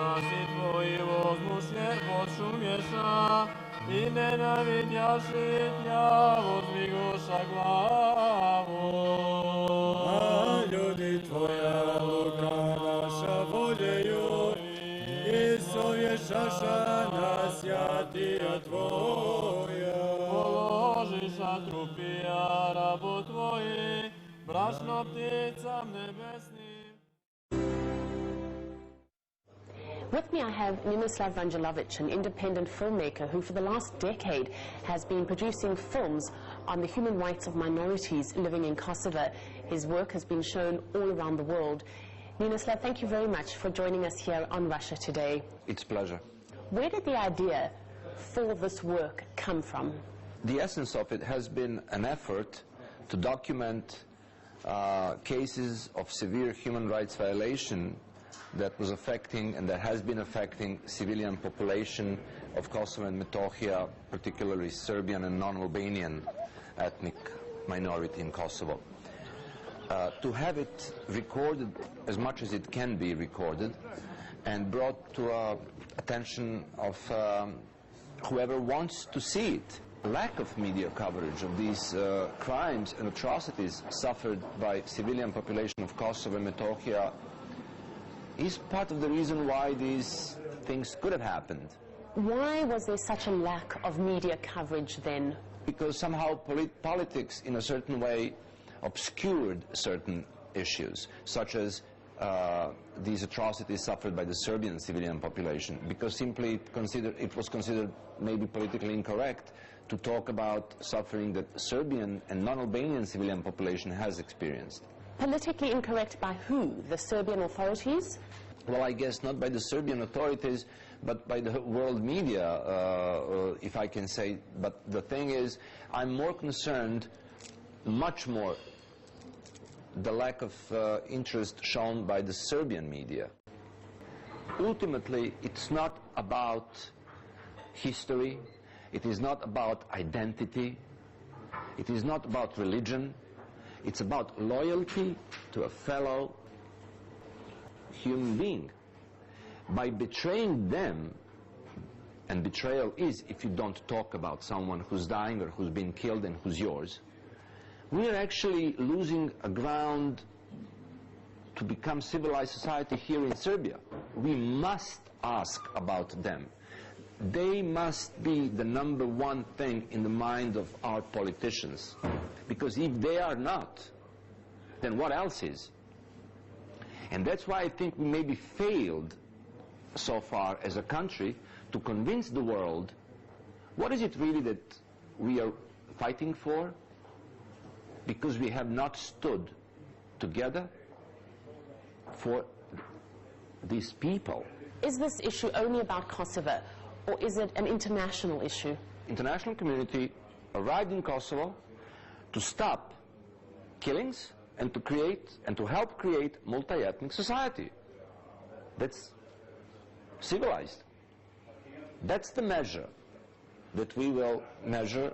Glasi tvoji возмущне подшумеша, и ненавидящи тя воздвигоша главу. А люди Твоя рука наша волею, и совещаша на святия Твоя. Положиша трупия рабу Твои, брашно птицам небесным. With me I have Ninoslav Vangelovic, an independent filmmaker who for the last decade has been producing films on the human rights of minorities living in Kosovo. His work has been shown all around the world. Ninoslav, thank you very much for joining us here on Russia Today. It's a pleasure. Where did the idea for this work come from? The essence of it has been an effort to document cases of severe human rights violation that was affecting and that has been affecting civilian population of Kosovo and Metohija, particularly Serbian and non-Albanian ethnic minority in Kosovo. To have it recorded as much as it can be recorded and brought to attention of whoever wants to see it. Lack of media coverage of these crimes and atrocities suffered by civilian population of Kosovo and Metohija is part of the reason why these things could have happened. Why was there such a lack of media coverage then? Because somehow politics in a certain way obscured certain issues, such as these atrocities suffered by the Serbian civilian population, because simply it was considered maybe politically incorrect to talk about suffering that Serbian and non-Albanian civilian population has experienced. Politically incorrect by who? The Serbian authorities? Well, I guess not by the Serbian authorities, but by the world media, if I can say. But the thing is, I'm more concerned, much more, the lack of interest shown by the Serbian media. Ultimately, it's not about history, it is not about identity, it is not about religion. It's about loyalty to a fellow human being. By betraying them, and betrayal is if you don't talk about someone who's dying or who's been killed and who's yours, we are actually losing a ground to become civilized society here in Serbia. We must ask about them. They must be the number one thing in the mind of our politicians. Because if they are not, then what else is? And that's why I think we maybe failed so far as a country to convince the world what is it really that we are fighting for, because we have not stood together for these people. Is this issue only about Kosovo, or is it an international issue? International community arrived in Kosovo to stop killings and to create and to help create multi-ethnic society that's civilized. That's the measure that we will measure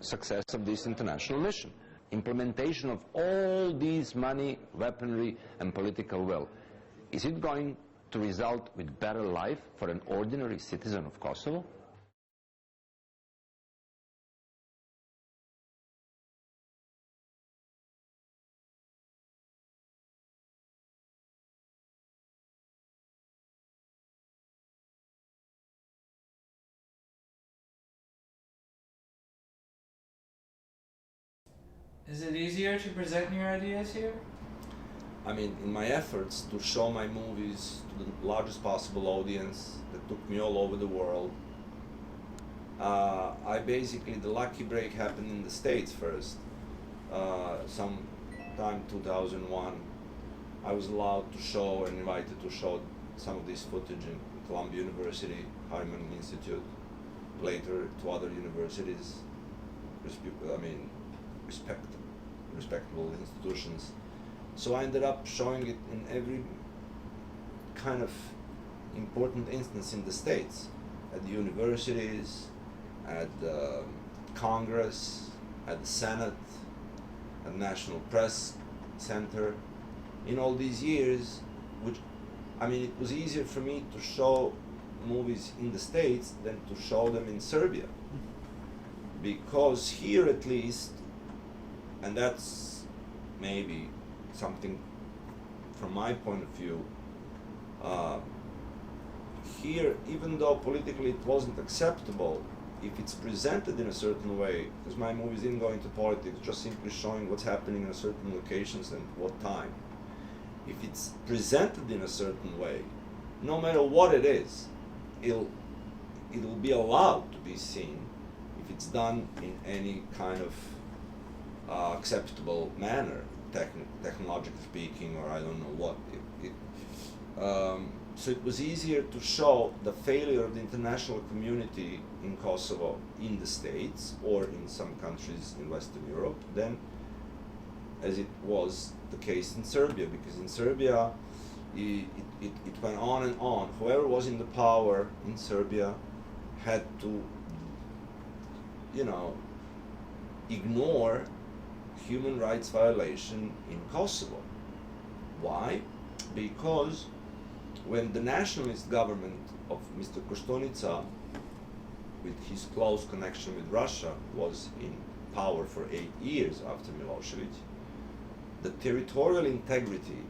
success of this international mission. Implementation of all these money, weaponry and political will. Is it going to result with better life for an ordinary citizen of Kosovo? Is it easier to present your ideas here? I mean, in my efforts to show my movies to the largest possible audience that took me all over the world, the lucky break happened in the States first. Sometime 2001, I was allowed to show and invited to show some of this footage in Columbia University, Harriman Institute, later to other universities, respectable institutions. So I ended up showing it in every kind of important instance in the States, at the universities, at the Congress, at the Senate, at the National Press Center. In all these years, which I mean, it was easier for me to show movies in the States than to show them in Serbia. Because here at least, and that's maybe something from my point of view, here, even though politically it wasn't acceptable, if it's presented in a certain way, because my movies didn't go into politics, just simply showing what's happening in certain locations and what time. If it's presented in a certain way, no matter what it is, it'll be allowed to be seen if it's done in any kind of acceptable manner, technologically speaking, or I don't know what. So it was easier to show the failure of the international community in Kosovo in the States or in some countries in Western Europe than as it was the case in Serbia, because in Serbia it went on and on. Whoever was in the power in Serbia had to, ignore human rights violation in Kosovo. Why? Because when the nationalist government of Mr. Koštunica, with his close connection with Russia, was in power for 8 years after Milosevic, the territorial integrity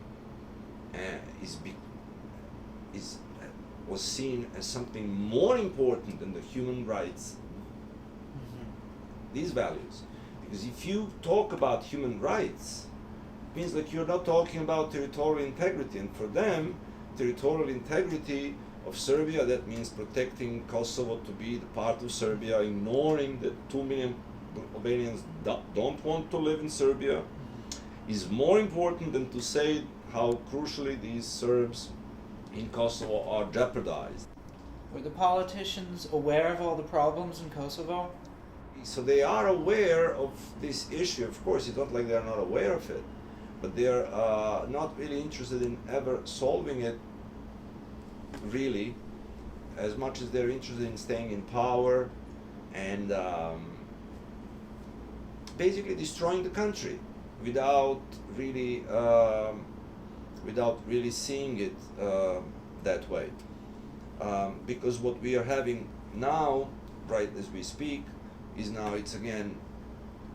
was seen as something more important than the human rights, these values. Because if you talk about human rights, it means that you're not talking about territorial integrity, and for them, territorial integrity of Serbia, that means protecting Kosovo to be the part of Serbia, ignoring that 2 million Albanians don't want to live in Serbia, is more important than to say how crucially these Serbs in Kosovo are jeopardized. Were the politicians aware of all the problems in Kosovo? So they are aware of this issue. Of course, it's not like they're not aware of it, but they're not really interested in ever solving it, really, as much as they're interested in staying in power and basically destroying the country without really seeing it that way. Because what we are having now, right as we speak, is now it's again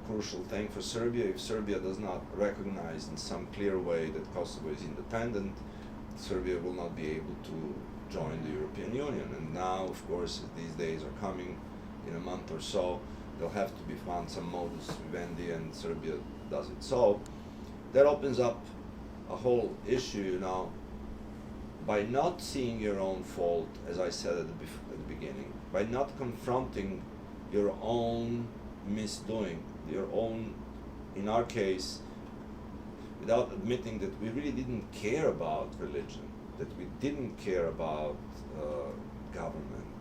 crucial thing for Serbia. If Serbia does not recognize in some clear way that Kosovo is independent, Serbia will not be able to join the European Union. And now, of course, these days are coming, in a month or so, there'll have to be found some modus vivendi, and Serbia does it. So that opens up a whole issue, by not seeing your own fault, as I said at the beginning, by not confronting your own misdoing, your own, in our case, without admitting that we really didn't care about religion, that we didn't care about government,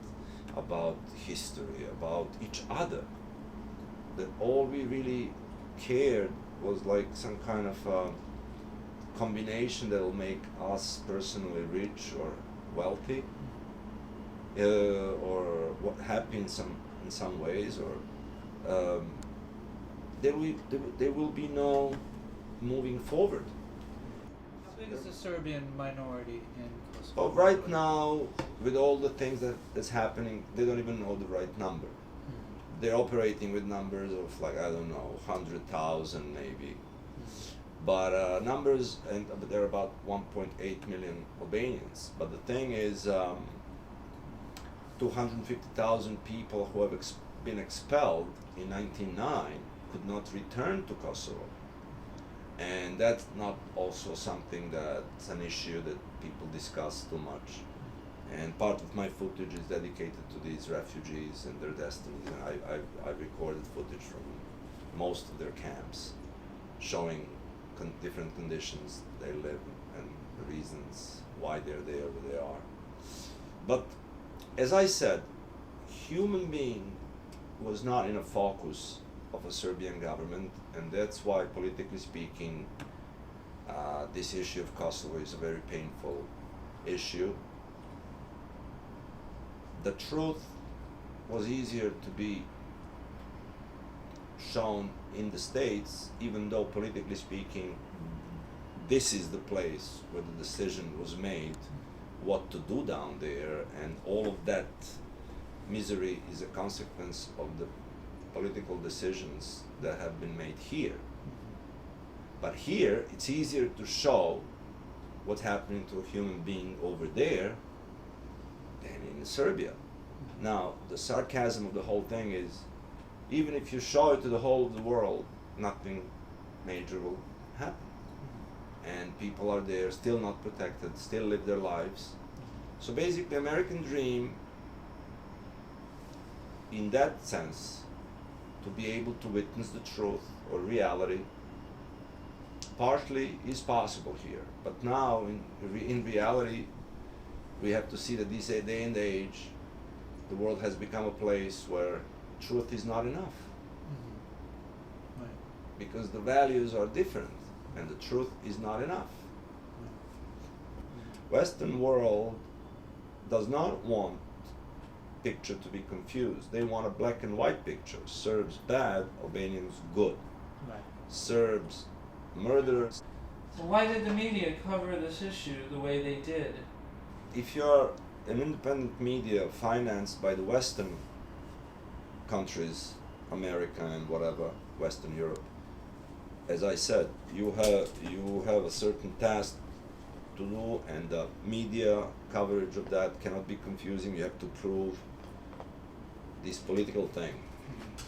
about history, about each other, that all we really cared was like some kind of combination that will make us personally rich or wealthy, or happy in some ways, or there will be no moving forward. How big is the Serbian minority in Kosovo? Oh, right now, with all the things that's happening, they don't even know the right number. They're operating with numbers of like, I don't know, 100,000 maybe. But numbers, but there are about 1.8 million Albanians. But the thing is, 250,000 people who have been expelled in 1999 could not return to Kosovo. And that's not also something that's an issue that people discuss too much. And part of my footage is dedicated to these refugees and their destinies. And I recorded footage from most of their camps, showing different conditions they live in and the reasons why they're there where they are. But as I said, human being was not in a focus of a Serbian government, and that's why, politically speaking, this issue of Kosovo is a very painful issue. The truth was easier to be shown in the States, even though politically speaking, this is the place where the decision was made what to do down there, and all of that misery is a consequence of the political decisions that have been made here. But here, it's easier to show what's happening to a human being over there than in Serbia. Now, the sarcasm of the whole thing is, even if you show it to the whole of the world, nothing major will happen. And people are there, still not protected, still live their lives. So basically, American dream, in that sense, to be able to witness the truth or reality, partly is possible here. But now, in reality, we have to see that this day and age, the world has become a place where truth is not enough. Right. Because the values are different and the truth is not enough. Western world does not want picture to be confused. They want a black and white picture. Serbs bad, Albanians good. Right. Serbs murderers. So why did the media cover this issue the way they did? If you're an independent media financed by the Western countries, America and whatever, Western Europe, as I said, you have a certain task to do, and the media coverage of that cannot be confusing. You have to prove this political thing.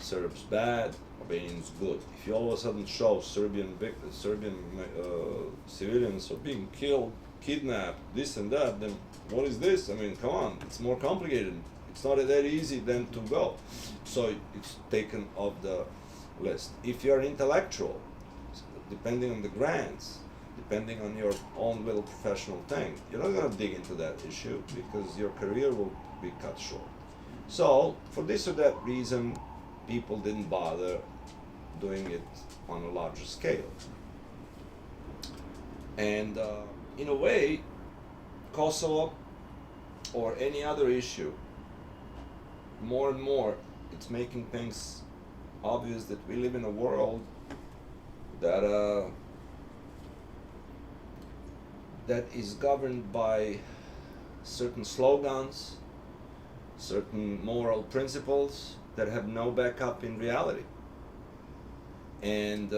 Serbs bad, Albanians good. If you all of a sudden show Serbian civilians are being killed, kidnapped, this and that, then what is this? I mean, come on, it's more complicated. It's not that easy then to go. So it's taken off the list. If you're an intellectual, depending on the grants, depending on your own little professional thing, you're not going to dig into that issue because your career will be cut short. So, for this or that reason, people didn't bother doing it on a larger scale. And in a way, Kosovo or any other issue, more and more, it's making things obvious that we live in a world that that is governed by certain slogans, certain moral principles that have no backup in reality. And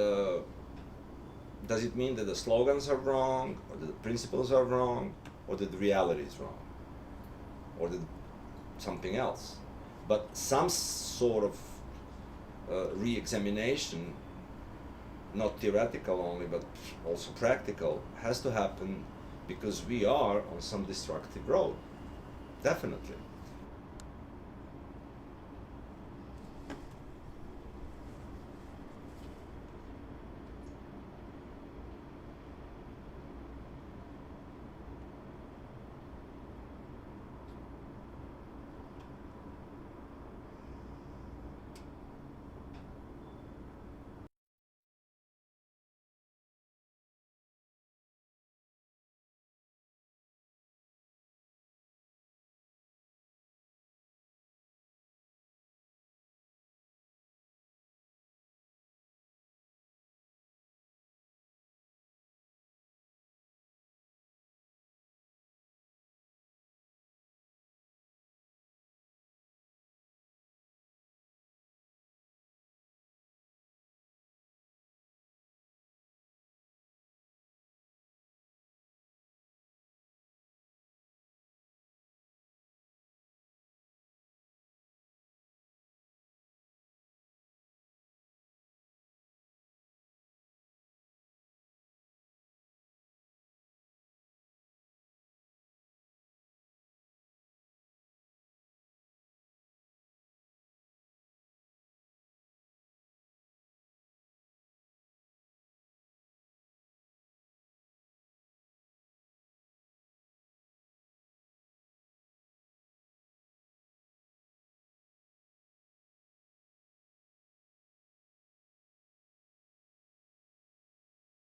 does it mean that the slogans are wrong, or that the principles are wrong, or that the reality is wrong, or that something else? But some sort of re-examination, not theoretical only, but also practical, has to happen because we are on some destructive road, definitely.